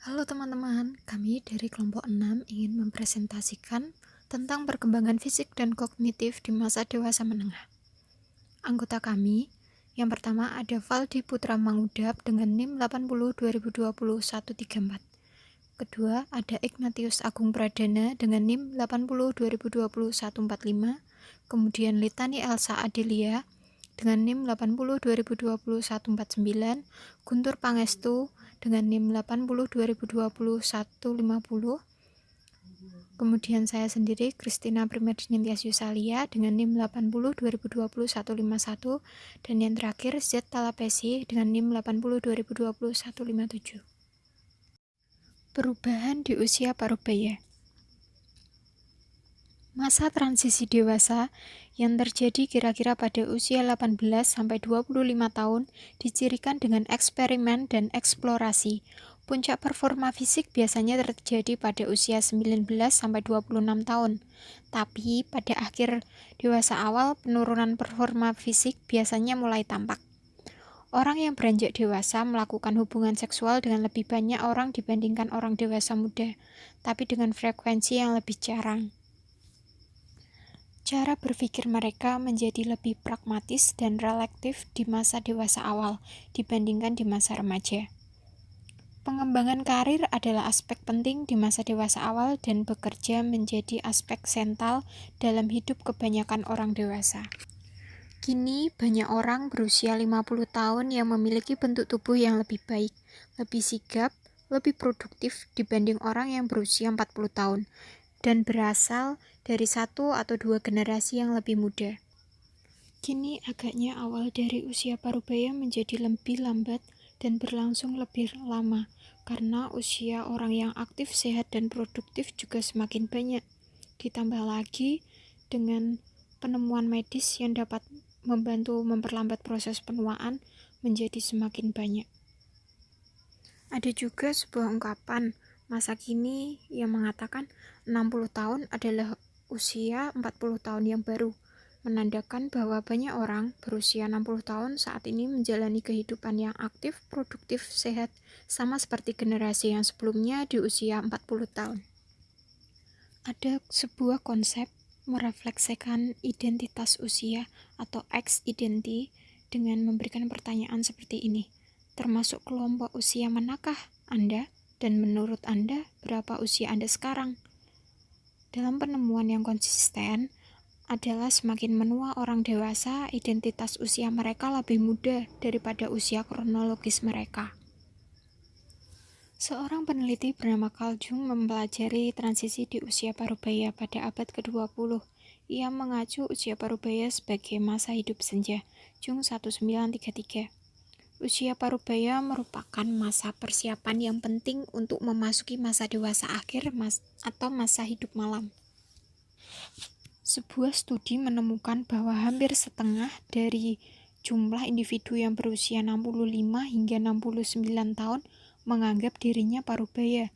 Halo teman-teman, kami dari kelompok 6 ingin mempresentasikan tentang perkembangan fisik dan kognitif di masa dewasa menengah. Anggota kami, yang pertama ada Valdi Putra Mangudap dengan NIM 80 2020 134. Kedua ada Ignatius Agung Pradana dengan NIM 80 2020 145. Kemudian Litani Elsa Adelia dengan NIM 80 2020 149, Guntur Pangestu dengan NIM 80 2020 150. Kemudian saya sendiri Kristina Primerdini Tias Yusalia dengan NIM 80 2020 151, dan yang terakhir Z Talapesi dengan NIM 80 2020 157. Perubahan di usia parubaya. Masa transisi dewasa yang terjadi kira-kira pada usia 18-25 tahun dicirikan dengan eksperimen dan eksplorasi. Puncak performa fisik biasanya terjadi pada usia 19-26 tahun. Tapi pada akhir dewasa awal, penurunan performa fisik biasanya mulai tampak. Orang yang beranjak dewasa melakukan hubungan seksual dengan lebih banyak orang dibandingkan orang dewasa muda, tapi dengan frekuensi yang lebih jarang. Cara berpikir mereka menjadi lebih pragmatis dan relatif di masa dewasa awal dibandingkan di masa remaja. Pengembangan karir adalah aspek penting di masa dewasa awal dan bekerja menjadi aspek sentral dalam hidup kebanyakan orang dewasa. Kini banyak orang berusia 50 tahun yang memiliki bentuk tubuh yang lebih baik, lebih sigap, lebih produktif dibanding orang yang berusia 40 tahun dan berasal dari satu atau dua generasi yang lebih muda. Kini agaknya awal dari usia parubaya menjadi lebih lambat dan berlangsung lebih lama karena usia orang yang aktif, sehat, dan produktif juga semakin banyak. Ditambah lagi dengan penemuan medis yang dapat membantu memperlambat proses penuaan menjadi semakin banyak. Ada juga sebuah ungkapan masa kini yang mengatakan 60 tahun adalah usia 40 tahun yang baru, menandakan bahwa banyak orang berusia 60 tahun saat ini menjalani kehidupan yang aktif, produktif, sehat, sama seperti generasi yang sebelumnya di usia 40 tahun. Ada sebuah konsep merefleksikan identitas usia atau X-identity dengan memberikan pertanyaan seperti ini. Termasuk kelompok usia manakah Anda? Dan menurut Anda, berapa usia Anda sekarang? Dalam penemuan yang konsisten adalah semakin menua orang dewasa, identitas usia mereka lebih muda daripada usia kronologis mereka. Seorang peneliti bernama Carl Jung mempelajari transisi di usia parubaya pada abad ke-20. Ia mengacu usia parubaya sebagai masa hidup senja, Jung 1933. Usia parubaya merupakan masa persiapan yang penting untuk memasuki masa dewasa akhir atau masa hidup malam. Sebuah studi menemukan bahwa hampir setengah dari jumlah individu yang berusia 65 hingga 69 tahun menganggap dirinya parubaya,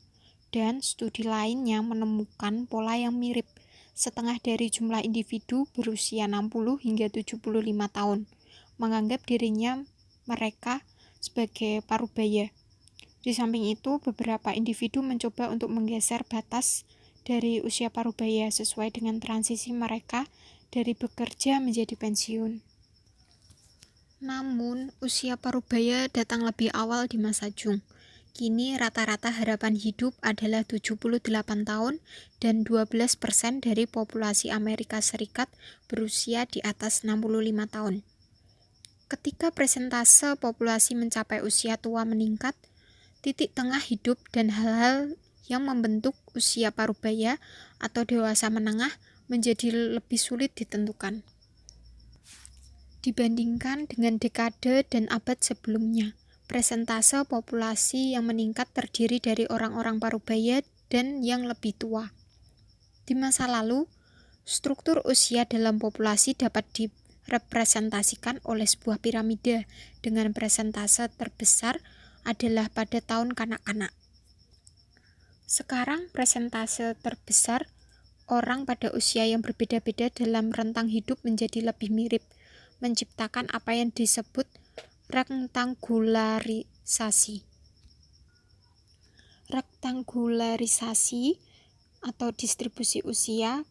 dan studi lainnya menemukan pola yang mirip. Setengah dari jumlah individu berusia 60 hingga 75 tahun menganggap dirinya mereka sebagai parubaya. Di samping itu, beberapa individu mencoba untuk menggeser batas dari usia parubaya sesuai dengan transisi mereka dari bekerja menjadi pensiun. Namun, usia parubaya datang lebih awal di masa Jung. Kini rata-rata harapan hidup adalah 78 tahun dan 12% dari populasi Amerika Serikat berusia di atas 65 tahun. Ketika persentase populasi mencapai usia tua meningkat, titik tengah hidup dan hal-hal yang membentuk usia parubaya atau dewasa menengah menjadi lebih sulit ditentukan dibandingkan dengan dekade dan abad sebelumnya. Persentase populasi yang meningkat terdiri dari orang-orang parubaya dan yang lebih tua. Di masa lalu, struktur usia dalam populasi dapat direpresentasikan oleh sebuah piramida dengan persentase terbesar adalah pada tahun kanak-kanak. Sekarang persentase terbesar orang pada usia yang berbeda-beda dalam rentang hidup menjadi lebih mirip, menciptakan apa yang disebut rektangularisasi. rektangularisasi atau distribusi usia,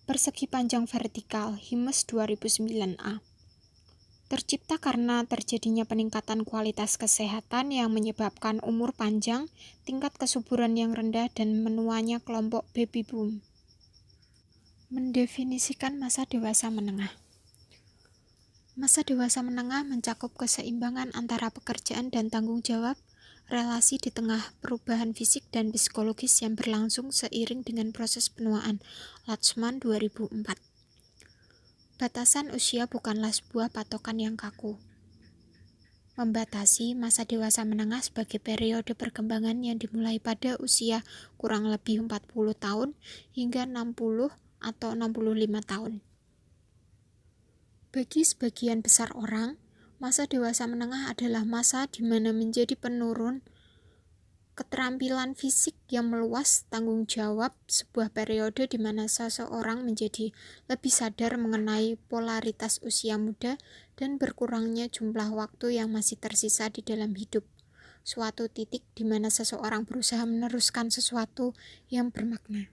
persegi panjang vertikal, Himes 2009A. Tercipta karena terjadinya peningkatan kualitas kesehatan yang menyebabkan umur panjang, tingkat kesuburan yang rendah, dan menuanya kelompok baby boom. Mendefinisikan masa dewasa menengah. Masa dewasa menengah mencakup keseimbangan antara pekerjaan dan tanggung jawab, relasi di tengah perubahan fisik dan psikologis yang berlangsung seiring dengan proses penuaan. Latsman 2004. Batasan usia bukanlah sebuah patokan yang kaku. Membatasi masa dewasa menengah sebagai periode perkembangan yang dimulai pada usia kurang lebih 40 tahun hingga 60 atau 65 tahun. Bagi sebagian besar orang, masa dewasa menengah adalah masa di mana menjadi penurun keterampilan fisik yang meluas, tanggung jawab, sebuah periode di mana seseorang menjadi lebih sadar mengenai polaritas usia muda dan berkurangnya jumlah waktu yang masih tersisa di dalam hidup. Suatu titik di mana seseorang berusaha meneruskan sesuatu yang bermakna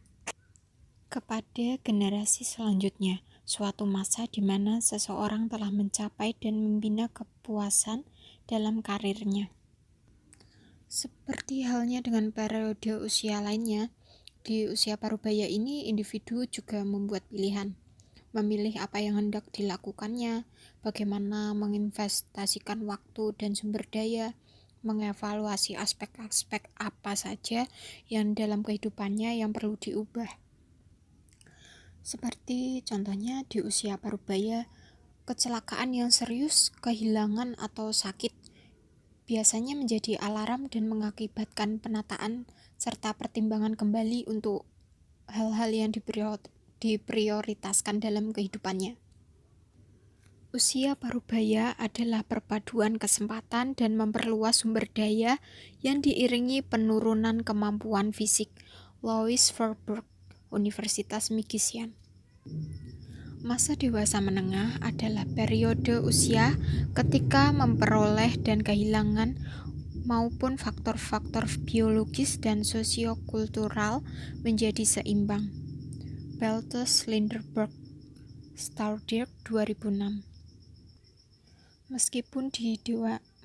kepada generasi selanjutnya. Suatu masa di mana seseorang telah mencapai dan membina kepuasan dalam karirnya. Seperti halnya dengan periode usia lainnya, di usia parubaya ini individu juga membuat pilihan, memilih apa yang hendak dilakukannya, bagaimana menginvestasikan waktu dan sumber daya, mengevaluasi aspek-aspek apa saja yang dalam kehidupannya yang perlu diubah. Seperti contohnya di usia parubaya, kecelakaan yang serius, kehilangan atau sakit biasanya menjadi alarm dan mengakibatkan penataan serta pertimbangan kembali untuk hal-hal yang diprioritaskan dalam kehidupannya. Usia parubaya adalah perpaduan kesempatan dan memperluas sumber daya yang diiringi penurunan kemampuan fisik. Louis Verburg, Universitas Migisian. Masa dewasa menengah adalah periode usia ketika memperoleh dan kehilangan maupun faktor-faktor biologis dan sosiokultural menjadi seimbang. Beltes Linderberg, Staudier 2006. Meskipun di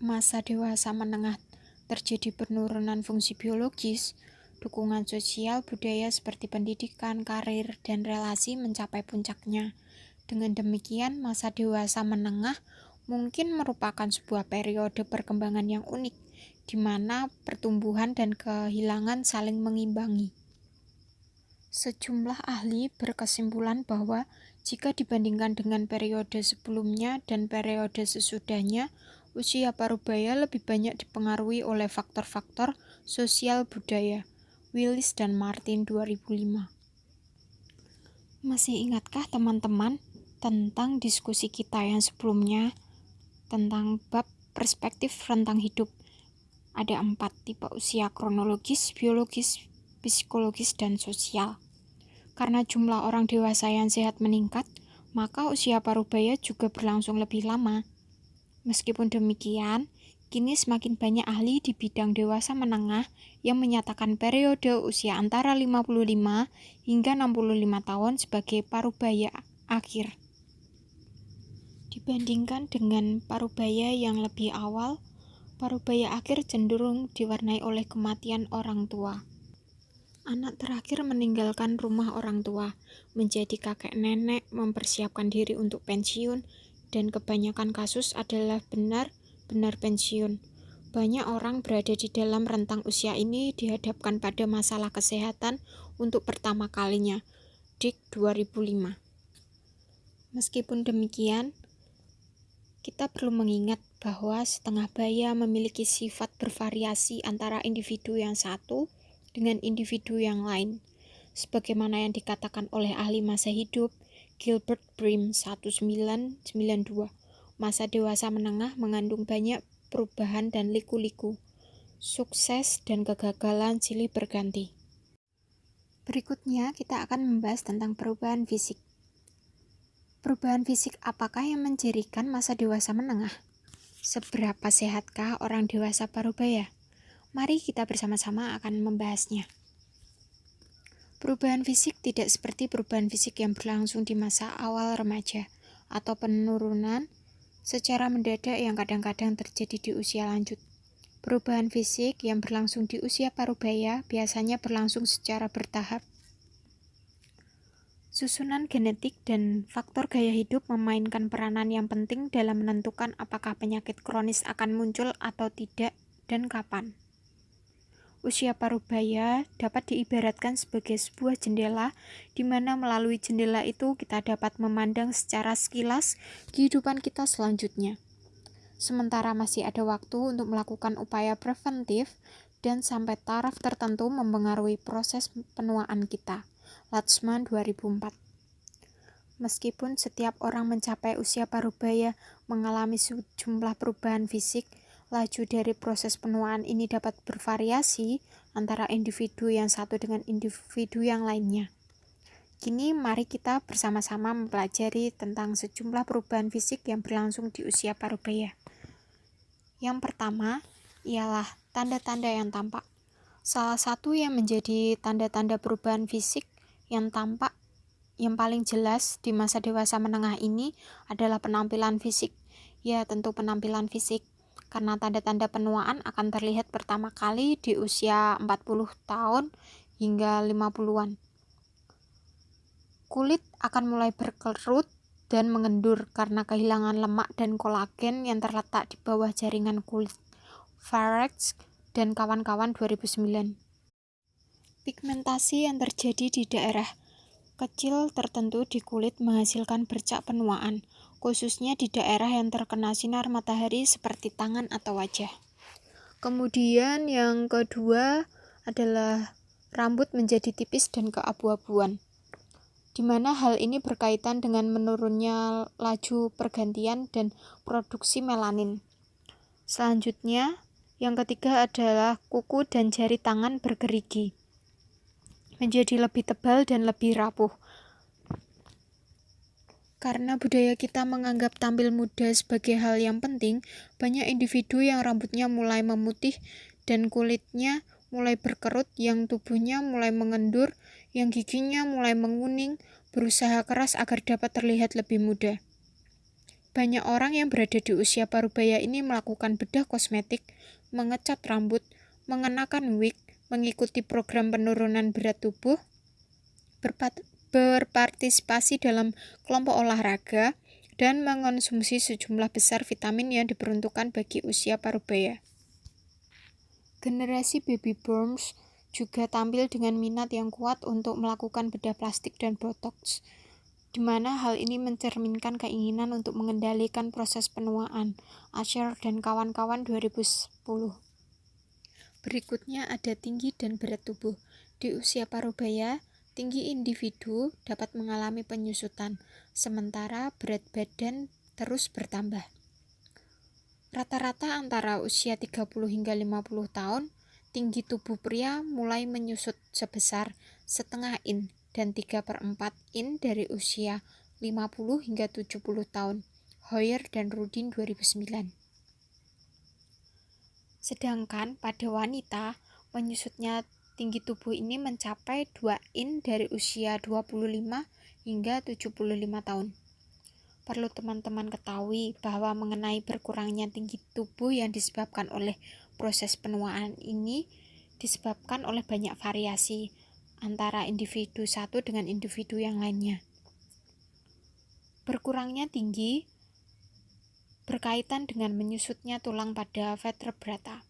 masa dewasa menengah terjadi penurunan fungsi biologis, dukungan sosial budaya seperti pendidikan, karir, dan relasi mencapai puncaknya. Dengan demikian, masa dewasa menengah mungkin merupakan sebuah periode perkembangan yang unik, di mana pertumbuhan dan kehilangan saling mengimbangi. Sejumlah ahli berkesimpulan bahwa jika dibandingkan dengan periode sebelumnya dan periode sesudahnya, usia parubaya lebih banyak dipengaruhi oleh faktor-faktor sosial budaya. Willis dan Martin 2005. Masih ingatkah teman-teman tentang diskusi kita yang sebelumnya tentang bab perspektif rentang hidup? Ada 4 tipe usia: kronologis, biologis, psikologis, dan sosial. Karena jumlah orang dewasa yang sehat meningkat, maka usia parubaya juga berlangsung lebih lama. Meskipun demikian, kini semakin banyak ahli di bidang dewasa menengah yang menyatakan periode usia antara 55 hingga 65 tahun sebagai parubaya akhir. Dibandingkan dengan parubaya yang lebih awal, parubaya akhir cenderung diwarnai oleh kematian orang tua. Anak terakhir meninggalkan rumah orang tua, menjadi kakek nenek, mempersiapkan diri untuk pensiun, dan kebanyakan kasus adalah benar-benar pensiun. Banyak orang berada di dalam rentang usia ini dihadapkan pada masalah kesehatan untuk pertama kalinya. Dick 2005. Meskipun demikian, kita perlu mengingat bahwa setengah baya memiliki sifat bervariasi antara individu yang satu dengan individu yang lain. Sebagaimana yang dikatakan oleh ahli masa hidup Gilbert Brim 1992, masa dewasa menengah mengandung banyak perubahan dan liku-liku. Sukses dan kegagalan silih berganti. Berikutnya kita akan membahas tentang perubahan fisik. Perubahan fisik apakah yang mencirikan masa dewasa menengah? Seberapa sehatkah orang dewasa parubaya? Mari kita bersama-sama akan membahasnya. Perubahan fisik tidak seperti perubahan fisik yang berlangsung di masa awal remaja atau penurunan secara mendadak yang kadang-kadang terjadi di usia lanjut. Perubahan fisik yang berlangsung di usia parubaya biasanya berlangsung secara bertahap. Susunan genetik dan faktor gaya hidup memainkan peranan yang penting dalam menentukan apakah penyakit kronis akan muncul atau tidak dan kapan. Usia parubaya dapat diibaratkan sebagai sebuah jendela, di mana melalui jendela itu kita dapat memandang secara sekilas kehidupan kita selanjutnya. Sementara masih ada waktu untuk melakukan upaya preventif dan sampai taraf tertentu mempengaruhi proses penuaan kita. Latsman 2004. Meskipun setiap orang mencapai usia parubaya mengalami sejumlah perubahan fisik, laju dari proses penuaan ini dapat bervariasi antara individu yang satu dengan individu yang lainnya. Kini mari kita bersama-sama mempelajari tentang sejumlah perubahan fisik yang berlangsung di usia parubaya. Yang pertama ialah tanda-tanda yang tampak. Salah satu yang menjadi tanda-tanda perubahan fisik yang tampak yang paling jelas di masa dewasa menengah ini adalah penampilan fisik. Ya, tentu penampilan fisik. Karena tanda-tanda penuaan akan terlihat pertama kali di usia 40 tahun hingga 50-an. Kulit akan mulai berkerut dan mengendur karena kehilangan lemak dan kolagen yang terletak di bawah jaringan kulit. Farage dan kawan-kawan 2009. Pigmentasi yang terjadi di daerah kecil tertentu di kulit menghasilkan bercak penuaan, khususnya di daerah yang terkena sinar matahari seperti tangan atau wajah. Kemudian yang kedua adalah rambut menjadi tipis dan keabu-abuan, di mana hal ini berkaitan dengan menurunnya laju pergantian dan produksi melanin. Selanjutnya, yang ketiga adalah kuku dan jari tangan bergerigi, menjadi lebih tebal dan lebih rapuh. Karena budaya kita menganggap tampil muda sebagai hal yang penting, banyak individu yang rambutnya mulai memutih dan kulitnya mulai berkerut, yang tubuhnya mulai mengendur, yang giginya mulai menguning, berusaha keras agar dapat terlihat lebih muda. Banyak orang yang berada di usia parubaya ini melakukan bedah kosmetik, mengecat rambut, mengenakan wig, mengikuti program penurunan berat tubuh, berpartisipasi dalam kelompok olahraga, dan mengonsumsi sejumlah besar vitamin yang diperuntukkan bagi usia parubaya. Generasi baby boomers juga tampil dengan minat yang kuat untuk melakukan bedah plastik dan botox, di mana hal ini mencerminkan keinginan untuk mengendalikan proses penuaan. Asher dan kawan-kawan 2010. Berikutnya ada tinggi dan berat tubuh. Di usia parubaya, tinggi individu dapat mengalami penyusutan, sementara berat badan terus bertambah. Rata-rata antara usia 30 hingga 50 tahun, tinggi tubuh pria mulai menyusut sebesar setengah in dan 3/4 in dari usia 50 hingga 70 tahun. Hoyer dan Rudin 2009. Sedangkan pada wanita, menyusutnya tinggi tubuh ini mencapai 2 in dari usia 25 hingga 75 tahun. Perlu teman-teman ketahui bahwa mengenai berkurangnya tinggi tubuh yang disebabkan oleh proses penuaan ini disebabkan oleh banyak variasi antara individu satu dengan individu yang lainnya. Berkurangnya tinggi berkaitan dengan menyusutnya tulang pada vertebrata.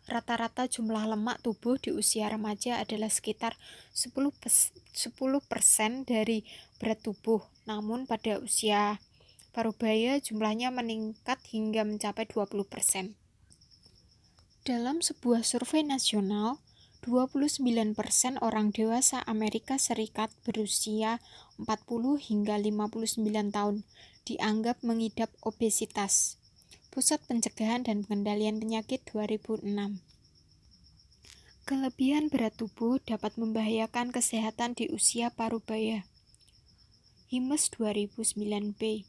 Rata-rata jumlah lemak tubuh di usia remaja adalah sekitar 10% dari berat tubuh, namun pada usia parubaya jumlahnya meningkat hingga mencapai 20%. Dalam sebuah survei nasional, 29% orang dewasa Amerika Serikat berusia 40 hingga 59 tahun dianggap mengidap obesitas. Pusat Pencegahan dan Pengendalian Penyakit 2006. Kelebihan berat tubuh dapat membahayakan kesehatan di usia parubaya. Himes 2009b.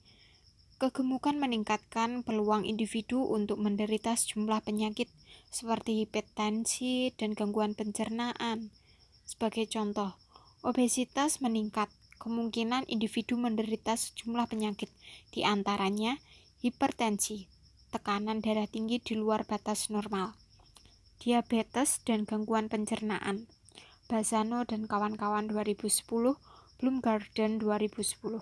Kegemukan meningkatkan peluang individu untuk menderita sejumlah penyakit seperti hipertensi dan gangguan pencernaan. Sebagai contoh, obesitas meningkat kemungkinan individu menderita sejumlah penyakit, di antaranya hipertensi, tekanan darah tinggi di luar batas normal, diabetes dan gangguan pencernaan. Bassano dan kawan-kawan 2010, Bloomgarden 2010.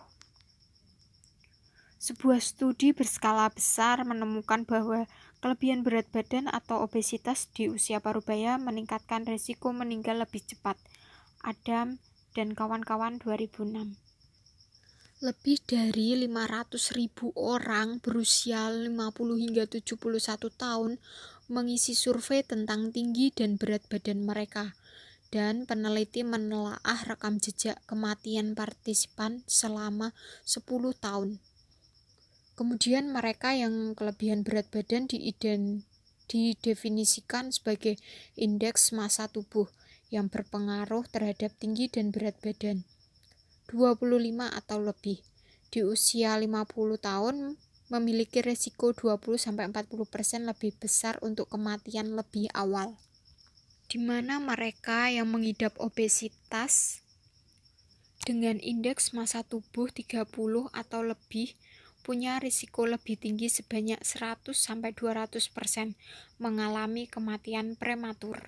Sebuah studi berskala besar menemukan bahwa kelebihan berat badan atau obesitas di usia parubaya meningkatkan risiko meninggal lebih cepat. Adam dan kawan-kawan 2006. Lebih dari 500.000 orang berusia 50 hingga 71 tahun mengisi survei tentang tinggi dan berat badan mereka, dan peneliti menelaah rekam jejak kematian partisipan selama 10 tahun. Kemudian mereka yang kelebihan berat badan didefinisikan sebagai indeks massa tubuh yang berpengaruh terhadap tinggi dan berat badan 25 atau lebih. Di usia 50 tahun memiliki risiko 20-40% lebih besar untuk kematian lebih awal, di mana mereka yang mengidap obesitas dengan indeks massa tubuh 30 atau lebih punya risiko lebih tinggi sebanyak 100-200% mengalami kematian prematur.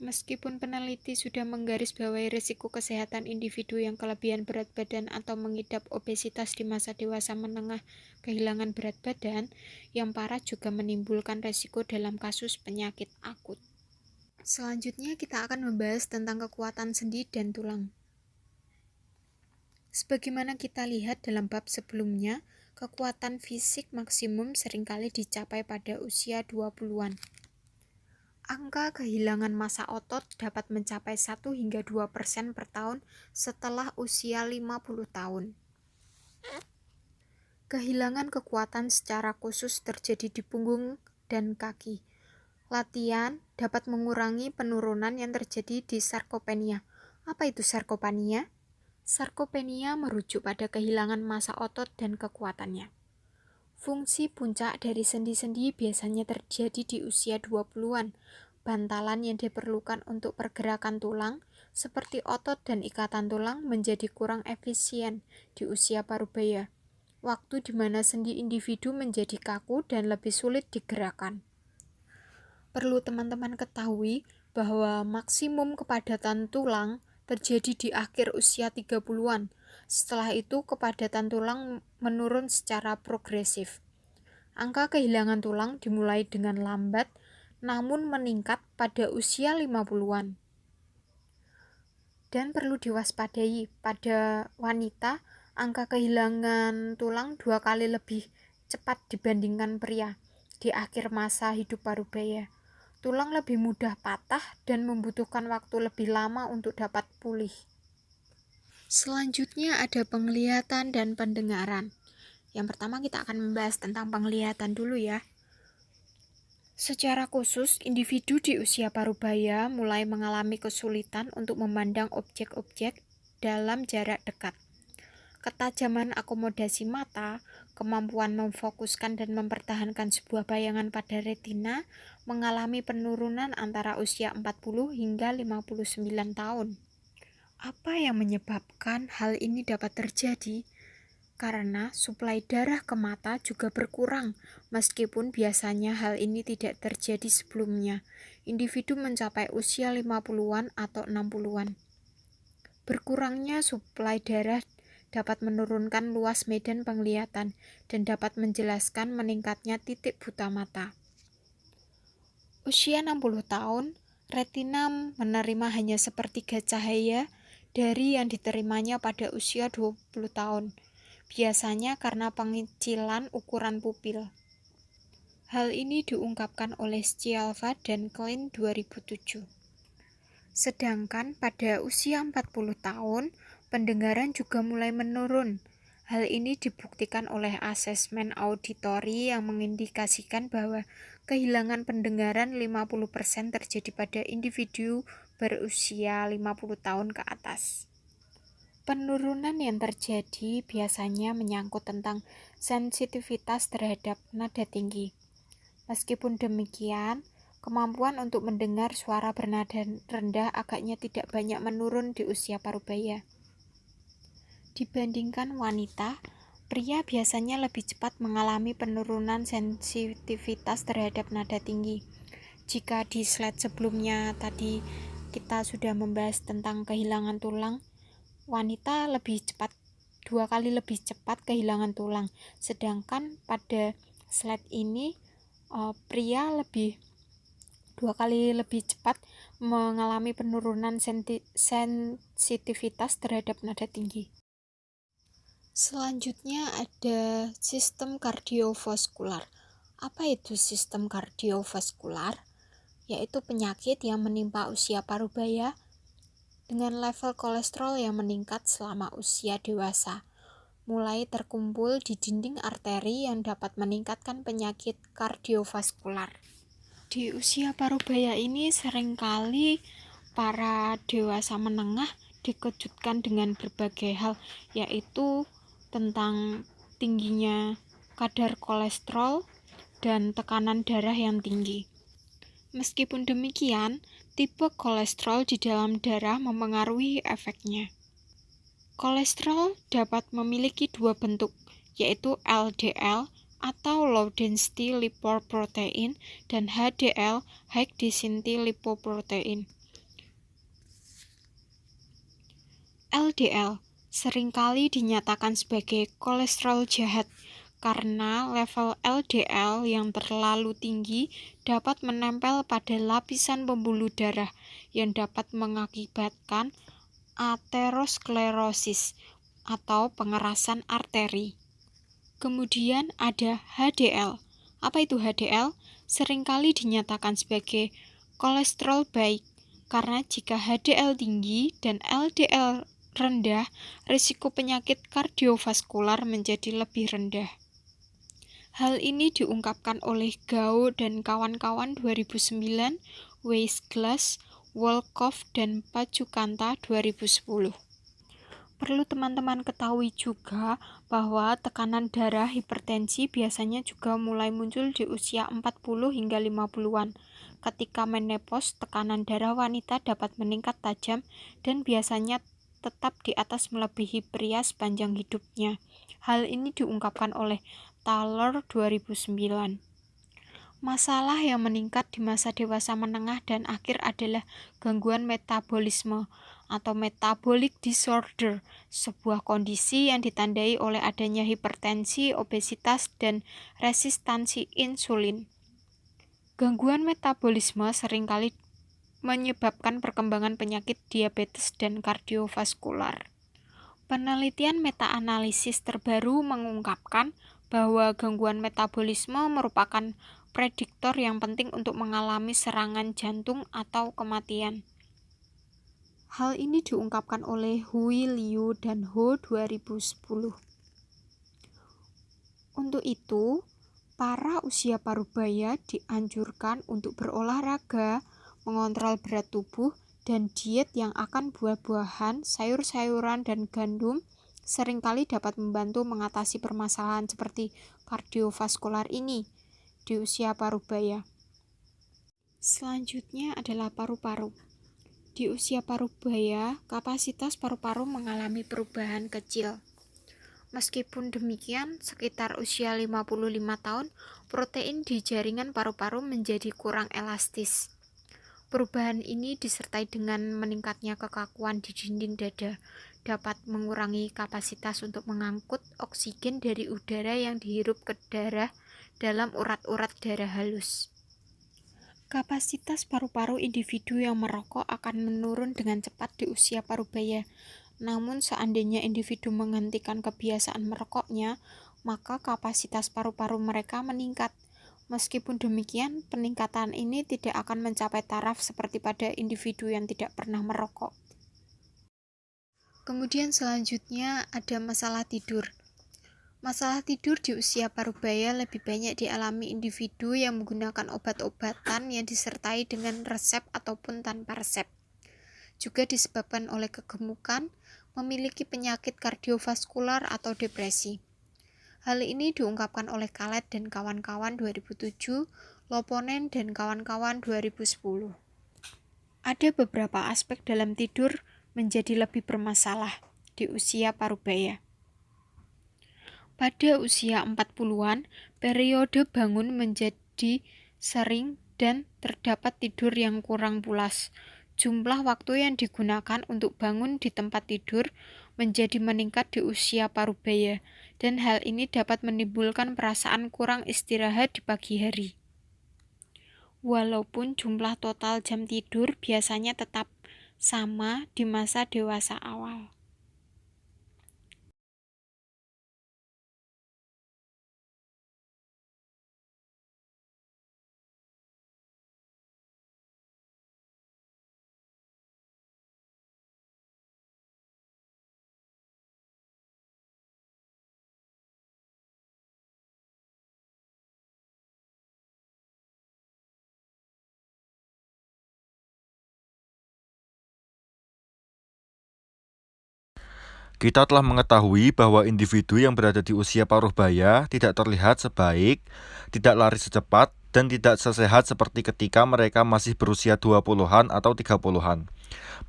Meskipun peneliti sudah menggarisbawahi risiko kesehatan individu yang kelebihan berat badan atau mengidap obesitas di masa dewasa menengah kehilangan berat badan, yang parah juga menimbulkan risiko dalam kasus penyakit akut. Selanjutnya kita akan membahas tentang kekuatan sendi dan tulang. Sebagaimana kita lihat dalam bab sebelumnya, kekuatan fisik maksimum seringkali dicapai pada usia 20-an. Angka kehilangan massa otot dapat mencapai 1-2% per tahun setelah usia 50 tahun. Kehilangan kekuatan secara khusus terjadi di punggung dan kaki. Latihan dapat mengurangi penurunan yang terjadi di sarkopenia. Apa itu sarkopenia? Sarkopenia merujuk pada kehilangan massa otot dan kekuatannya. Fungsi puncak dari sendi-sendi biasanya terjadi di usia 20-an. Bantalan yang diperlukan untuk pergerakan tulang, seperti otot dan ikatan tulang, menjadi kurang efisien di usia parubaya, waktu di mana sendi individu menjadi kaku dan lebih sulit digerakkan. Perlu teman-teman ketahui bahwa maksimum kepadatan tulang terjadi di akhir usia 30-an. Setelah itu kepadatan tulang menurun secara progresif. Angka kehilangan tulang dimulai dengan lambat namun meningkat pada usia 50-an. Dan perlu diwaspadai, pada wanita angka kehilangan tulang 2 kali lebih cepat dibandingkan pria di akhir masa hidup parubaya. Tulang lebih mudah patah dan membutuhkan waktu lebih lama untuk dapat pulih. Selanjutnya ada penglihatan dan pendengaran. Yang pertama kita akan membahas tentang penglihatan dulu ya. Secara khusus, individu di usia parubaya mulai mengalami kesulitan untuk memandang objek-objek dalam jarak dekat. Ketajaman akomodasi mata, kemampuan memfokuskan dan mempertahankan sebuah bayangan pada retina mengalami penurunan antara usia 40 hingga 59 tahun. Apa yang menyebabkan hal ini dapat terjadi? Karena suplai darah ke mata juga berkurang, meskipun biasanya hal ini tidak terjadi sebelumnya. Individu mencapai usia 50-an atau 60-an. Berkurangnya suplai darah dapat menurunkan luas medan penglihatan dan dapat menjelaskan meningkatnya titik buta mata. Usia 60 tahun, retina menerima hanya sepertiga cahaya dari yang diterimanya pada usia 20 tahun, biasanya karena pengecilan ukuran pupil. Hal ini diungkapkan oleh Scialfa dan Klein 2007. Sedangkan pada usia 40 tahun, pendengaran juga mulai menurun. Hal ini dibuktikan oleh asesmen auditori yang mengindikasikan bahwa kehilangan pendengaran 50% terjadi pada individu berusia 50 tahun ke atas. Penurunan yang terjadi biasanya menyangkut tentang sensitivitas terhadap nada tinggi. Meskipun demikian, kemampuan untuk mendengar suara bernada rendah agaknya tidak banyak menurun di usia parubaya. Dibandingkan wanita, pria biasanya lebih cepat mengalami penurunan sensitivitas terhadap nada tinggi. Jika di slide sebelumnya tadi kita sudah membahas tentang kehilangan tulang, wanita dua kali lebih cepat kehilangan tulang, sedangkan pada slide ini pria dua kali lebih cepat mengalami penurunan sensitivitas terhadap nada tinggi. Selanjutnya ada sistem kardiovaskular. Apa itu sistem kardiovaskular? Yaitu penyakit yang menimpa usia parubaya dengan level kolesterol yang meningkat selama usia dewasa, mulai terkumpul di dinding arteri yang dapat meningkatkan penyakit kardiovaskular. Di usia parubaya ini seringkali para dewasa menengah dikejutkan dengan berbagai hal, yaitu tentang tingginya kadar kolesterol dan tekanan darah yang tinggi. Meskipun demikian, tipe kolesterol di dalam darah memengaruhi efeknya. Kolesterol dapat memiliki dua bentuk, yaitu LDL atau low density lipoprotein dan HDL high density lipoprotein. LDL seringkali dinyatakan sebagai kolesterol jahat karena level LDL yang terlalu tinggi dapat menempel pada lapisan pembuluh darah yang dapat mengakibatkan aterosklerosis atau pengerasan arteri. Kemudian ada HDL. Apa itu HDL? Seringkali dinyatakan sebagai kolesterol baik karena jika HDL tinggi dan LDL rendah, risiko penyakit kardiovaskular menjadi lebih rendah. Hal ini diungkapkan oleh Gao dan kawan-kawan 2009, Weisglass, Wolkoff, dan Pachukanta 2010. Perlu teman-teman ketahui juga bahwa tekanan darah hipertensi biasanya juga mulai muncul di usia 40 hingga 50-an. Ketika menopause, tekanan darah wanita dapat meningkat tajam dan biasanya tetap di atas melebihi pria sepanjang hidupnya. Hal ini diungkapkan oleh Thaler 2009. Masalah yang meningkat di masa dewasa menengah dan akhir adalah gangguan metabolisme atau metabolic disorder, sebuah kondisi yang ditandai oleh adanya hipertensi, obesitas, dan resistansi insulin. Gangguan metabolisme seringkali menyebabkan perkembangan penyakit diabetes dan kardiovaskular. Penelitian meta-analisis terbaru mengungkapkan bahwa gangguan metabolisme merupakan prediktor yang penting untuk mengalami serangan jantung atau kematian. Hal ini diungkapkan oleh Hui, Liu, dan Ho 2010. Untuk itu, para usia parubaya dianjurkan untuk berolahraga, mengontrol berat tubuh, dan diet yang akan buah-buahan, sayur-sayuran, dan gandum seringkali dapat membantu mengatasi permasalahan seperti kardiovaskular ini di usia parubaya. Selanjutnya adalah paru-paru. Di usia parubaya, kapasitas paru-paru mengalami perubahan kecil. Meskipun demikian, sekitar usia 55 tahun, protein di jaringan paru-paru menjadi kurang elastis. Perubahan ini disertai dengan meningkatnya kekakuan di dinding dada, dapat mengurangi kapasitas untuk mengangkut oksigen dari udara yang dihirup ke darah dalam urat-urat darah halus. Kapasitas paru-paru individu yang merokok akan menurun dengan cepat di usia parubaya. Namun seandainya individu menghentikan kebiasaan merokoknya, maka kapasitas paru-paru mereka meningkat. Meskipun demikian, peningkatan ini tidak akan mencapai taraf seperti pada individu yang tidak pernah merokok. Kemudian selanjutnya ada masalah tidur. Masalah tidur di usia parubaya lebih banyak dialami individu yang menggunakan obat-obatan yang disertai dengan resep ataupun tanpa resep. Juga disebabkan oleh kegemukan, memiliki penyakit kardiovaskular atau depresi. Hal ini diungkapkan oleh Khaled dan kawan-kawan 2007, Loponen dan kawan-kawan 2010. Ada beberapa aspek dalam tidur menjadi lebih bermasalah di usia parubaya. Pada usia 40-an, periode bangun menjadi sering dan terdapat tidur yang kurang pulas. Jumlah waktu yang digunakan untuk bangun di tempat tidur menjadi meningkat di usia parubaya, dan hal ini dapat menimbulkan perasaan kurang istirahat di pagi hari. Walaupun jumlah total jam tidur biasanya tetap sama di masa dewasa awal. Kita telah mengetahui bahwa individu yang berada di usia parubaya tidak terlihat sebaik, tidak lari secepat, dan tidak sesehat seperti ketika mereka masih berusia 20-an atau 30-an.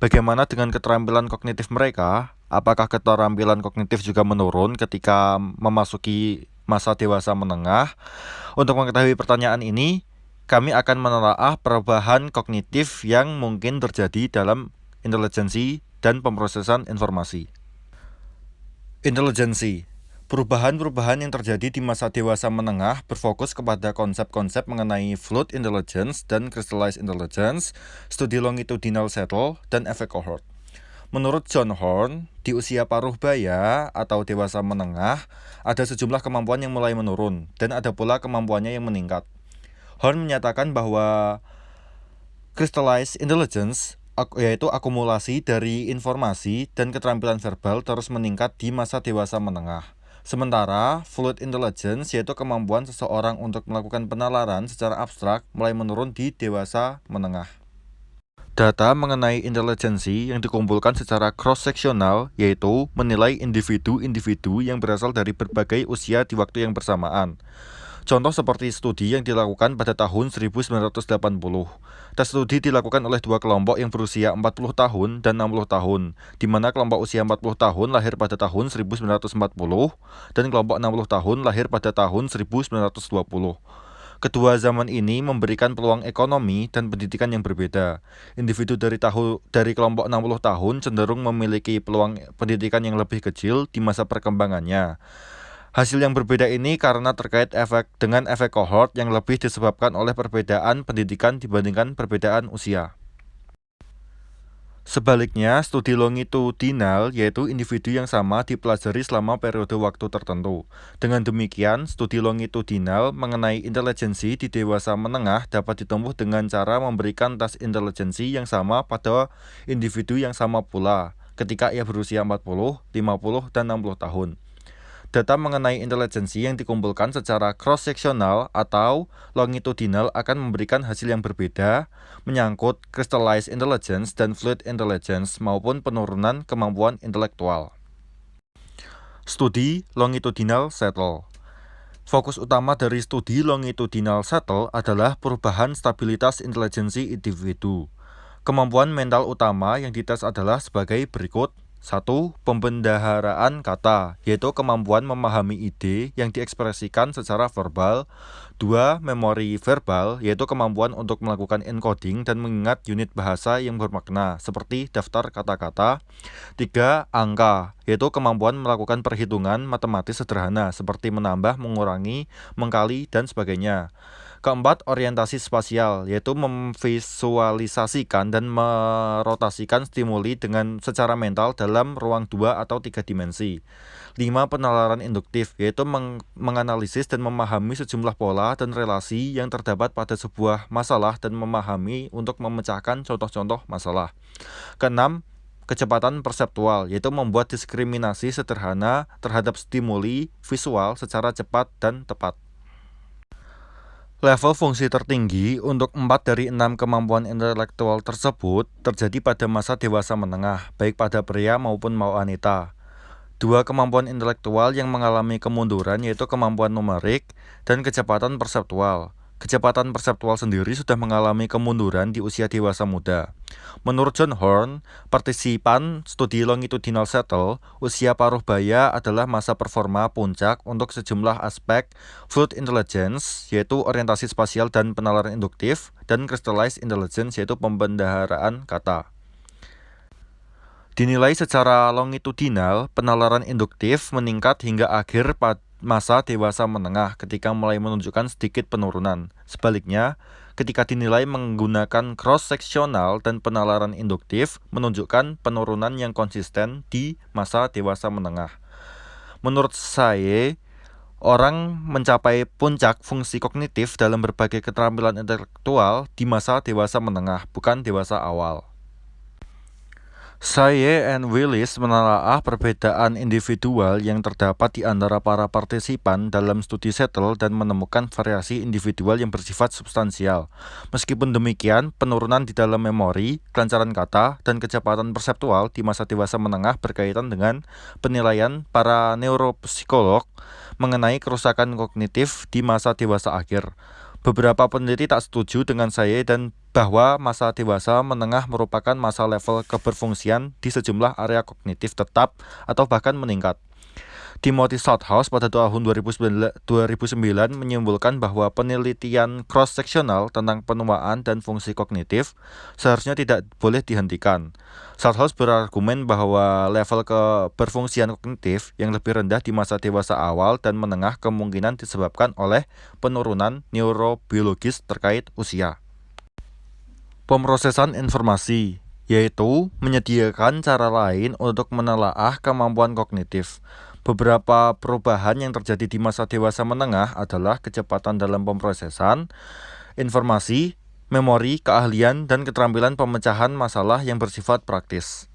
Bagaimana dengan keterampilan kognitif mereka? Apakah keterampilan kognitif juga menurun ketika memasuki masa dewasa menengah? Untuk mengetahui pertanyaan ini, kami akan menelaah perubahan kognitif yang mungkin terjadi dalam intelijensi dan pemrosesan informasi. Intelijensi. Perubahan-perubahan yang terjadi di masa dewasa menengah berfokus kepada konsep-konsep mengenai fluid intelligence dan crystallized intelligence, studi longitudinal saddle, dan efek cohort. Menurut John Horn, di usia parubaya atau dewasa menengah, ada sejumlah kemampuan yang mulai menurun, dan ada pula kemampuannya yang meningkat. Horn menyatakan bahwa crystallized intelligence yaitu akumulasi dari informasi dan keterampilan verbal terus meningkat di masa dewasa menengah. Sementara fluid intelligence yaitu kemampuan seseorang untuk melakukan penalaran secara abstrak mulai menurun di dewasa menengah. Data mengenai intelijensi yang dikumpulkan secara cross-seksional yaitu menilai individu-individu yang berasal dari berbagai usia di waktu yang bersamaan. Contoh seperti studi yang dilakukan pada tahun 1980. Tes studi dilakukan oleh dua kelompok yang berusia 40 tahun dan 60 tahun, di mana kelompok usia 40 tahun lahir pada tahun 1940 dan kelompok 60 tahun lahir pada tahun 1920. Kedua zaman ini memberikan peluang ekonomi dan pendidikan yang berbeda. Individu dari kelompok 60 tahun cenderung memiliki peluang pendidikan yang lebih kecil di masa perkembangannya. Hasil yang berbeda ini karena terkait dengan efek cohort yang lebih disebabkan oleh perbedaan pendidikan dibandingkan perbedaan usia. Sebaliknya, studi longitudinal yaitu individu yang sama dipelajari selama periode waktu tertentu. Dengan demikian, studi longitudinal mengenai intelijensi di dewasa menengah dapat ditempuh dengan cara memberikan tes intelijensi yang sama pada individu yang sama pula ketika ia berusia 40, 50, dan 60 tahun. Data mengenai intelijensi yang dikumpulkan secara cross-seksional atau longitudinal akan memberikan hasil yang berbeda menyangkut crystallized intelligence dan fluid intelligence maupun penurunan kemampuan intelektual. Studi longitudinal saddle. Fokus utama dari studi longitudinal saddle adalah perubahan stabilitas intelijensi individu. Kemampuan mental utama yang dites adalah sebagai berikut. 1. Pembendaharaan kata, yaitu kemampuan memahami ide yang diekspresikan secara verbal. 2. Memori verbal, yaitu kemampuan untuk melakukan encoding dan mengingat unit bahasa yang bermakna, seperti daftar kata-kata. 3. Angka, yaitu kemampuan melakukan perhitungan matematis sederhana, seperti menambah, mengurangi, mengkali, dan sebagainya. Keempat, orientasi spasial, yaitu memvisualisasikan dan merotasikan stimuli dengan secara mental dalam ruang 2 atau 3 dimensi. 5. Penalaran induktif, yaitu menganalisis dan memahami sejumlah pola dan relasi yang terdapat pada sebuah masalah dan memahami untuk memecahkan contoh-contoh masalah. Keenam, kecepatan perseptual, yaitu membuat diskriminasi sederhana terhadap stimuli visual secara cepat dan tepat. Level fungsi tertinggi untuk 4 dari 6 kemampuan intelektual tersebut terjadi pada masa dewasa menengah, baik pada pria maupun wanita. Dua kemampuan intelektual yang mengalami kemunduran yaitu kemampuan numerik dan kecepatan perseptual. Kecepatan perseptual sendiri sudah mengalami kemunduran di usia dewasa muda. Menurut John Horn, partisipan studi longitudinal shuttle, usia paruh baya adalah masa performa puncak untuk sejumlah aspek fluid intelligence, yaitu orientasi spasial dan penalaran induktif, dan crystallized intelligence, yaitu pembendaharaan kata. Dinilai secara longitudinal, penalaran induktif meningkat hingga akhir masa dewasa menengah ketika mulai menunjukkan sedikit penurunan. Sebaliknya, ketika dinilai menggunakan cross-seksional dan penalaran induktif menunjukkan penurunan yang konsisten di masa dewasa menengah. Menurut saya, orang mencapai puncak fungsi kognitif dalam berbagai keterampilan intelektual di masa dewasa menengah, bukan dewasa awal. Saye and Willis menelaah perbedaan individual yang terdapat di antara para partisipan dalam studi shuttle dan menemukan variasi individual yang bersifat substansial. Meskipun demikian, penurunan di dalam memori, kelancaran kata, dan kecepatan perseptual di masa dewasa menengah berkaitan dengan penilaian para neuropsikolog mengenai kerusakan kognitif di masa dewasa akhir. Beberapa peneliti tak setuju dengan saya dan bahwa masa dewasa menengah merupakan masa level keberfungsian di sejumlah area kognitif tetap atau bahkan meningkat. Timothy Salthouse pada tahun 2009 menyimpulkan bahwa penelitian cross-seksional tentang penuaan dan fungsi kognitif seharusnya tidak boleh dihentikan. Salthouse berargumen bahwa level keberfungsian kognitif yang lebih rendah di masa dewasa awal dan menengah kemungkinan disebabkan oleh penurunan neurobiologis terkait usia. Pemrosesan informasi, yaitu menyediakan cara lain untuk menelaah kemampuan kognitif. Beberapa perubahan yang terjadi di masa dewasa menengah adalah kecepatan dalam pemrosesan informasi, memori, keahlian, dan keterampilan pemecahan masalah yang bersifat praktis.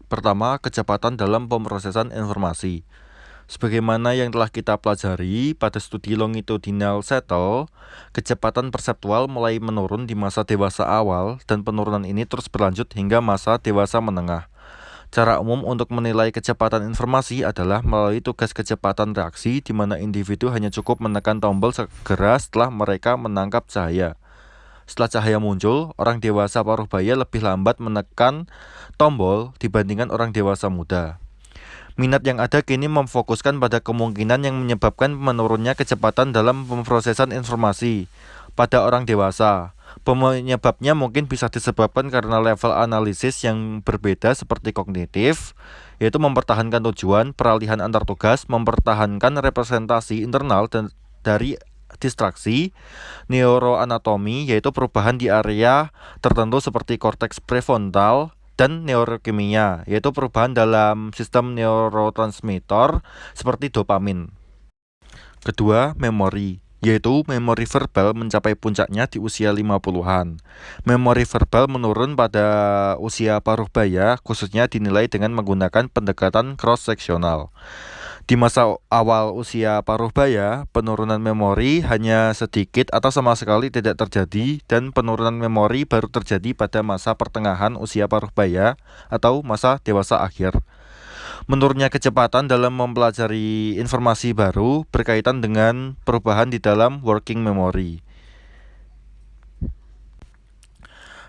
Pertama, kecepatan dalam pemrosesan informasi. Sebagaimana yang telah kita pelajari pada studi longitudinal shuttle, kecepatan perseptual mulai menurun di masa dewasa awal dan penurunan ini terus berlanjut hingga masa dewasa menengah. Cara umum untuk menilai kecepatan informasi adalah melalui tugas kecepatan reaksi di mana individu hanya cukup menekan tombol segera setelah mereka menangkap cahaya. Setelah cahaya muncul, orang dewasa paruh baya lebih lambat menekan tombol dibandingkan orang dewasa muda. Minat yang ada kini memfokuskan pada kemungkinan yang menyebabkan menurunnya kecepatan dalam pemrosesan informasi pada orang dewasa. Penyebabnya mungkin bisa disebabkan karena level analisis yang berbeda seperti kognitif, yaitu mempertahankan tujuan, peralihan antar tugas, mempertahankan representasi internal dan dari distraksi, neuroanatomi, yaitu perubahan di area tertentu seperti korteks prefrontal, dan neurokimia, yaitu perubahan dalam sistem neurotransmitter seperti dopamin. Kedua, memori, yaitu memori verbal mencapai puncaknya di usia 50-an. Memori verbal menurun pada usia paruh baya, khususnya dinilai dengan menggunakan pendekatan cross-seksional. Di masa awal usia paruh baya, penurunan memori hanya sedikit atau sama sekali tidak terjadi dan penurunan memori baru terjadi pada masa pertengahan usia paruh baya atau masa dewasa akhir. Menurunnya kecepatan dalam mempelajari informasi baru berkaitan dengan perubahan di dalam working memory.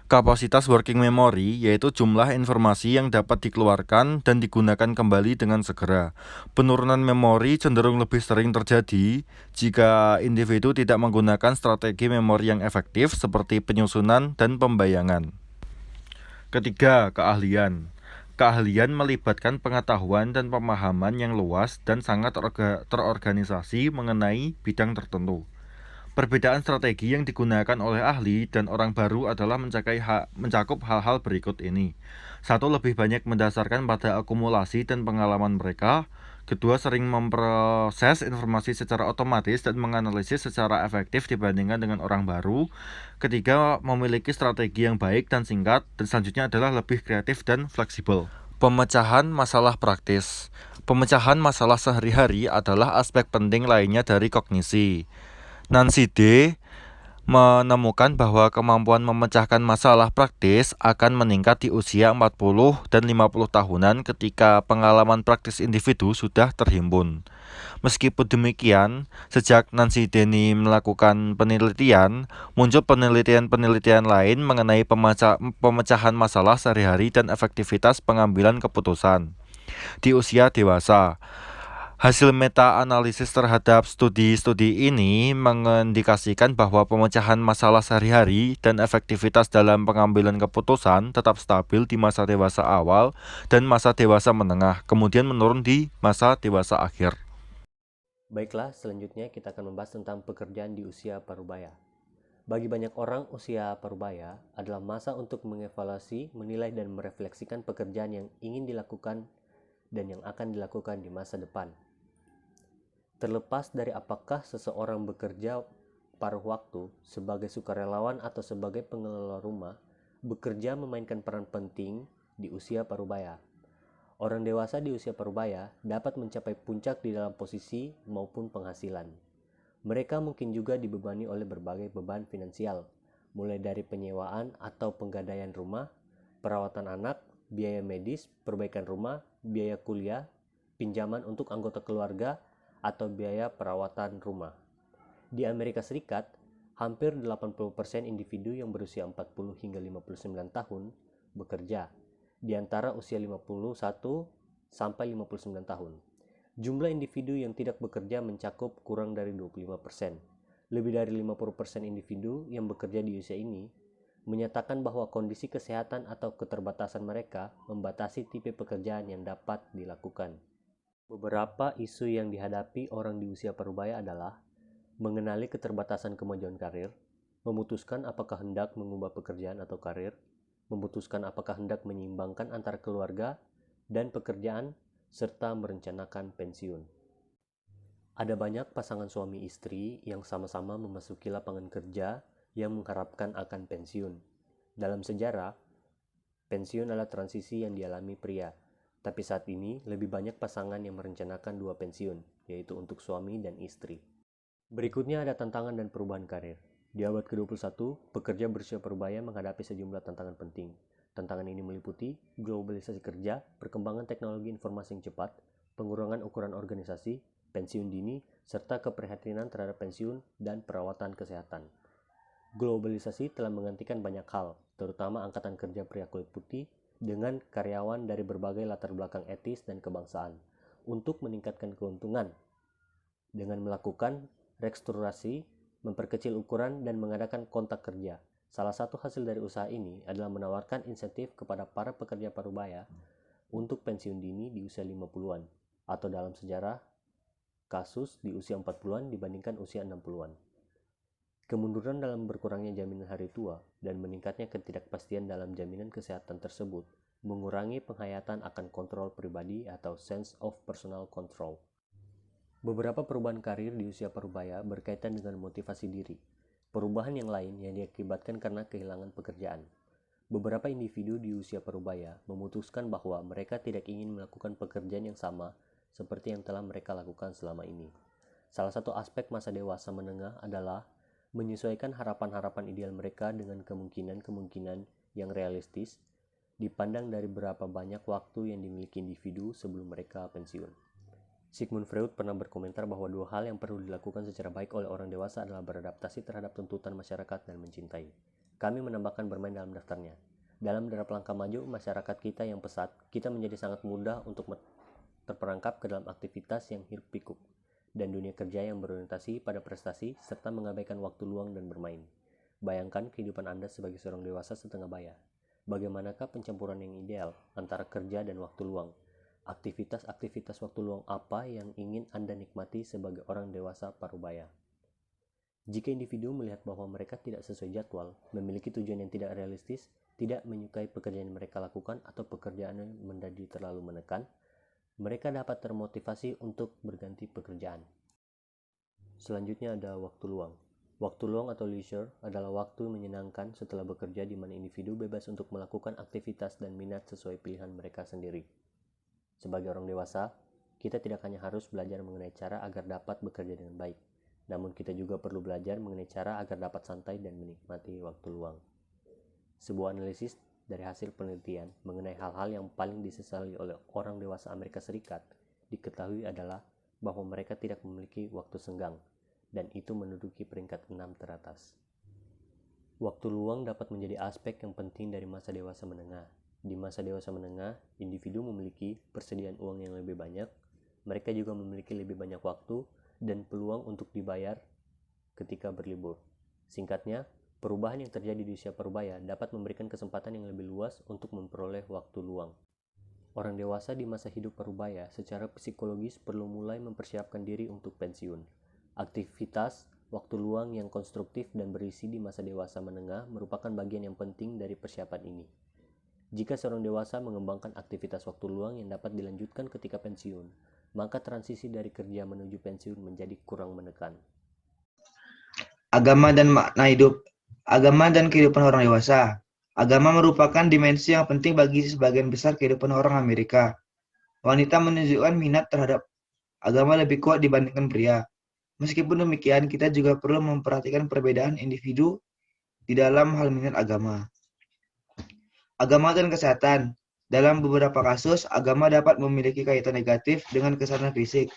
Kapasitas working memory yaitu jumlah informasi yang dapat dikeluarkan dan digunakan kembali dengan segera. Penurunan memori cenderung lebih sering terjadi jika individu tidak menggunakan strategi memori yang efektif seperti penyusunan dan pembayangan. Ketiga, keahlian. Keahlian melibatkan pengetahuan dan pemahaman yang luas dan sangat terorganisasi mengenai bidang tertentu. Perbedaan strategi yang digunakan oleh ahli dan orang baru adalah mencakup hal-hal berikut ini. Satu, lebih banyak mendasarkan pada akumulasi dan pengalaman mereka. Kedua, sering memproses informasi secara otomatis dan menganalisis secara efektif dibandingkan dengan orang baru. Ketiga, memiliki strategi yang baik dan singkat. Dan selanjutnya adalah lebih kreatif dan fleksibel. Pemecahan masalah praktis. Pemecahan masalah sehari-hari adalah aspek penting lainnya dari kognisi. Nancy D. menemukan bahwa kemampuan memecahkan masalah praktis akan meningkat di usia 40 dan 50 tahunan ketika pengalaman praktis individu sudah terhimpun. Meskipun demikian, sejak Nancy Denny melakukan penelitian, muncul penelitian-penelitian lain mengenai pemecahan masalah sehari-hari dan efektivitas pengambilan keputusan di usia dewasa. Hasil meta-analisis terhadap studi-studi ini mengindikasikan bahwa pemecahan masalah sehari-hari dan efektivitas dalam pengambilan keputusan tetap stabil di masa dewasa awal dan masa dewasa menengah, kemudian menurun di masa dewasa akhir. Baiklah, selanjutnya kita akan membahas tentang pekerjaan di usia parubaya. Bagi banyak orang, usia parubaya adalah masa untuk mengevaluasi, menilai, dan merefleksikan pekerjaan yang ingin dilakukan dan yang akan dilakukan di masa depan. Terlepas dari apakah seseorang bekerja paruh waktu sebagai sukarelawan atau sebagai pengelola rumah, bekerja memainkan peran penting di usia parubaya. Orang dewasa di usia parubaya dapat mencapai puncak di dalam posisi maupun penghasilan. Mereka mungkin juga dibebani oleh berbagai beban finansial, mulai dari penyewaan atau penggadaian rumah, perawatan anak, biaya medis, perbaikan rumah, biaya kuliah, pinjaman untuk anggota keluarga, atau biaya perawatan rumah. Di Amerika Serikat, hampir 80% individu yang berusia 40 hingga 59 tahun bekerja, di antara usia 51 sampai 59 tahun. Jumlah individu yang tidak bekerja mencakup kurang dari 25%. Lebih dari 50% individu yang bekerja di usia ini menyatakan bahwa kondisi kesehatan atau keterbatasan mereka membatasi tipe pekerjaan yang dapat dilakukan. Beberapa isu yang dihadapi orang di usia parubaya adalah mengenali keterbatasan kemajuan karir, memutuskan apakah hendak mengubah pekerjaan atau karir, memutuskan apakah hendak menyeimbangkan antara keluarga dan pekerjaan, serta merencanakan pensiun. Ada banyak pasangan suami istri yang sama-sama memasuki lapangan kerja yang mengharapkan akan pensiun. Dalam sejarah, pensiun adalah transisi yang dialami pria, tapi saat ini lebih banyak pasangan yang merencanakan dua pensiun, yaitu untuk suami dan istri. Berikutnya ada tantangan dan perubahan karir. Di abad ke-21, pekerja berusia parubaya menghadapi sejumlah tantangan penting. Tantangan ini meliputi globalisasi kerja, perkembangan teknologi informasi yang cepat, pengurangan ukuran organisasi, pensiun dini, serta keprihatinan terhadap pensiun dan perawatan kesehatan. Globalisasi telah menggantikan banyak hal, terutama angkatan kerja pria kulit putih, dengan karyawan dari berbagai latar belakang etis dan kebangsaan untuk meningkatkan keuntungan dengan melakukan restrukturasi, memperkecil ukuran, dan mengadakan kontak kerja. Salah satu hasil dari usaha ini adalah menawarkan insentif kepada para pekerja parubaya untuk pensiun dini di usia 50-an atau dalam sejarah kasus di usia 40-an dibandingkan usia 60-an. Kemunduran dalam berkurangnya jaminan hari tua dan meningkatnya ketidakpastian dalam jaminan kesehatan tersebut mengurangi penghayatan akan kontrol pribadi atau sense of personal control. Beberapa perubahan karir di usia parubaya berkaitan dengan motivasi diri. Perubahan yang lain yang diakibatkan karena kehilangan pekerjaan. Beberapa individu di usia parubaya memutuskan bahwa mereka tidak ingin melakukan pekerjaan yang sama seperti yang telah mereka lakukan selama ini. Salah satu aspek masa dewasa menengah adalah menyesuaikan harapan-harapan ideal mereka dengan kemungkinan-kemungkinan yang realistis dipandang dari berapa banyak waktu yang dimiliki individu sebelum mereka pensiun. Sigmund Freud pernah berkomentar bahwa dua hal yang perlu dilakukan secara baik oleh orang dewasa adalah beradaptasi terhadap tuntutan masyarakat dan mencintai. Kami menambahkan bermain dalam daftarnya. Dalam derap langkah maju masyarakat kita yang pesat, kita menjadi sangat mudah untuk terperangkap ke dalam aktivitas yang hiruk-pikuk dan dunia kerja yang berorientasi pada prestasi serta mengabaikan waktu luang dan bermain. Bayangkan kehidupan Anda sebagai seorang dewasa setengah baya. Bagaimanakah pencampuran yang ideal antara kerja dan waktu luang? Aktivitas-aktivitas waktu luang apa yang ingin Anda nikmati sebagai orang dewasa parubaya? Jika individu melihat bahwa mereka tidak sesuai jadwal, memiliki tujuan yang tidak realistis, tidak menyukai pekerjaan yang mereka lakukan atau pekerjaan yang menjadi terlalu menekan, mereka dapat termotivasi untuk berganti pekerjaan. Selanjutnya ada waktu luang. Waktu luang atau leisure adalah waktu menyenangkan setelah bekerja di mana individu bebas untuk melakukan aktivitas dan minat sesuai pilihan mereka sendiri. Sebagai orang dewasa, kita tidak hanya harus belajar mengenai cara agar dapat bekerja dengan baik, namun kita juga perlu belajar mengenai cara agar dapat santai dan menikmati waktu luang. Sebuah analisis dari hasil penelitian mengenai hal-hal yang paling disesali oleh orang dewasa Amerika Serikat diketahui adalah bahwa mereka tidak memiliki waktu senggang, dan itu menduduki peringkat 6 teratas. Waktu luang dapat menjadi aspek yang penting dari masa dewasa menengah. Di masa dewasa menengah, individu memiliki persediaan uang yang lebih banyak, mereka juga memiliki lebih banyak waktu dan peluang untuk dibayar ketika berlibur. Singkatnya, perubahan yang terjadi di usia parubaya dapat memberikan kesempatan yang lebih luas untuk memperoleh waktu luang. Orang dewasa di masa hidup parubaya secara psikologis perlu mulai mempersiapkan diri untuk pensiun. Aktivitas waktu luang yang konstruktif dan berisi di masa dewasa menengah merupakan bagian yang penting dari persiapan ini. Jika seorang dewasa mengembangkan aktivitas waktu luang yang dapat dilanjutkan ketika pensiun, maka transisi dari kerja menuju pensiun menjadi kurang menekan. Agama dan makna hidup. Agama dan kehidupan orang dewasa. Agama merupakan dimensi yang penting bagi sebagian besar kehidupan orang Amerika. Wanita menunjukkan minat terhadap agama lebih kuat dibandingkan pria. Meskipun demikian, kita juga perlu memperhatikan perbedaan individu di dalam hal minat agama. Agama dan kesehatan. Dalam beberapa kasus, agama dapat memiliki kaitan negatif dengan kesehatan fisik.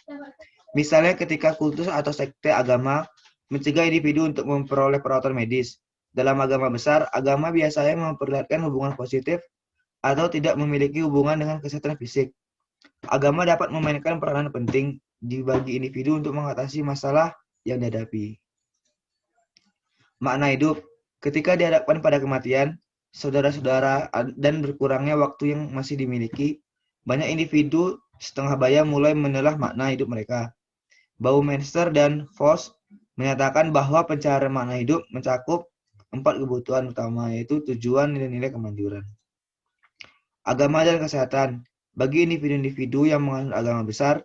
Misalnya ketika kultus atau sekte agama mencegah individu untuk memperoleh perawatan medis. Dalam agama besar, agama biasanya memperlihatkan hubungan positif atau tidak memiliki hubungan dengan kesehatan fisik. Agama dapat memainkan peranan penting bagi individu untuk mengatasi masalah yang dihadapi. Makna hidup. Ketika dihadapkan pada kematian, saudara-saudara, dan berkurangnya waktu yang masih dimiliki, banyak individu setengah baya mulai menelah makna hidup mereka. Baumeister dan Voss menyatakan bahwa pencarian makna hidup mencakup 4 kebutuhan utama, yaitu tujuan, nilai-nilai, kemanjuran. Agama dan kesehatan. Bagi individu-individu yang menganut agama besar,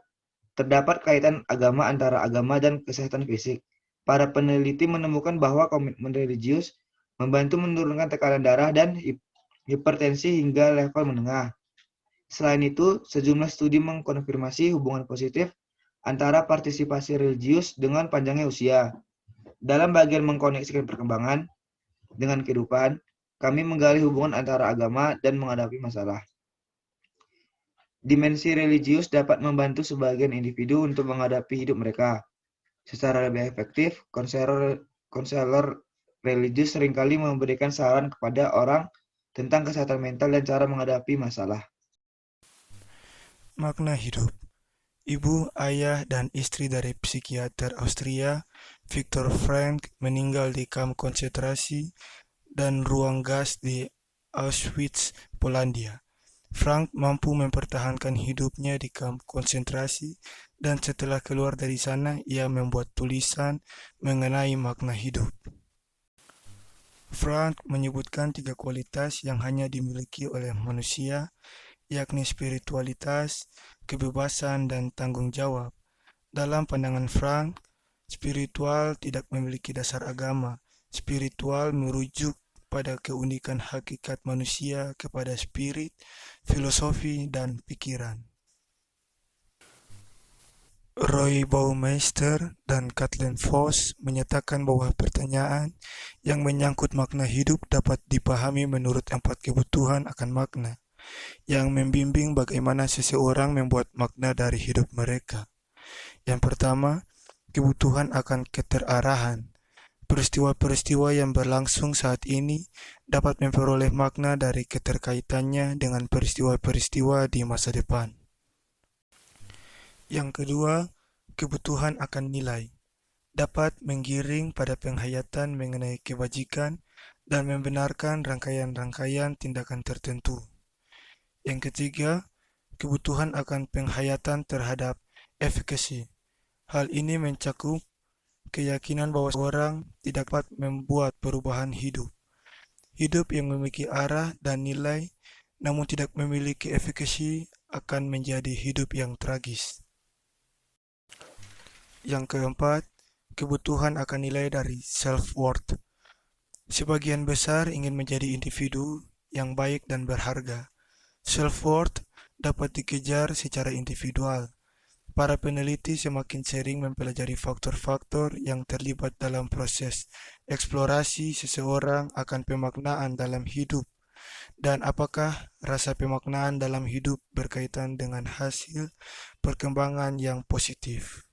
terdapat kaitan agama antara agama dan kesehatan fisik. Para peneliti menemukan bahwa komitmen religius membantu menurunkan tekanan darah dan hipertensi hingga level menengah. Selain itu, sejumlah studi mengkonfirmasi hubungan positif antara partisipasi religius dengan panjangnya usia. Dalam bagian mengkoneksikan perkembangan dengan kehidupan, kami menggali hubungan antara agama dan menghadapi masalah. Dimensi religius dapat membantu sebagian individu untuk menghadapi hidup mereka secara lebih efektif. Konselor religius seringkali memberikan saran kepada orang tentang kesehatan mental dan cara menghadapi masalah. Makna hidup. Ibu, ayah, dan istri dari psikiater Austria, Viktor Frankl, meninggal di kamp konsentrasi dan ruang gas di Auschwitz, Polandia. Frank mampu mempertahankan hidupnya di kamp konsentrasi, dan setelah keluar dari sana, ia membuat tulisan mengenai makna hidup. Frank menyebutkan 3 kualitas yang hanya dimiliki oleh manusia, yakni spiritualitas, kebebasan, dan tanggung jawab. Dalam pandangan Frank, spiritual tidak memiliki dasar agama. Spiritual merujuk pada keunikan hakikat manusia kepada spirit, filosofi, dan pikiran. Roy Baumeister dan Kathleen Voss menyatakan bahwa pertanyaan yang menyangkut makna hidup dapat dipahami menurut 4 kebutuhan akan makna, yang membimbing bagaimana seseorang membuat makna dari hidup mereka. Yang pertama, kebutuhan akan keterarahan. Peristiwa-peristiwa yang berlangsung saat ini dapat memperoleh makna dari keterkaitannya dengan peristiwa-peristiwa di masa depan. Yang kedua, kebutuhan akan nilai. Dapat menggiring pada penghayatan mengenai kebajikan dan membenarkan rangkaian-rangkaian tindakan tertentu. Yang ketiga, kebutuhan akan penghayatan terhadap efikasi. Hal ini mencakup keyakinan bahwa seorang tidak dapat membuat perubahan hidup. Hidup yang memiliki arah dan nilai, namun tidak memiliki efikasi, akan menjadi hidup yang tragis. Yang keempat, kebutuhan akan nilai dari self-worth. Sebagian besar ingin menjadi individu yang baik dan berharga. Self-worth dapat dikejar secara individual. Para peneliti semakin sering mempelajari faktor-faktor yang terlibat dalam proses eksplorasi seseorang akan pemaknaan dalam hidup, dan apakah rasa pemaknaan dalam hidup berkaitan dengan hasil perkembangan yang positif.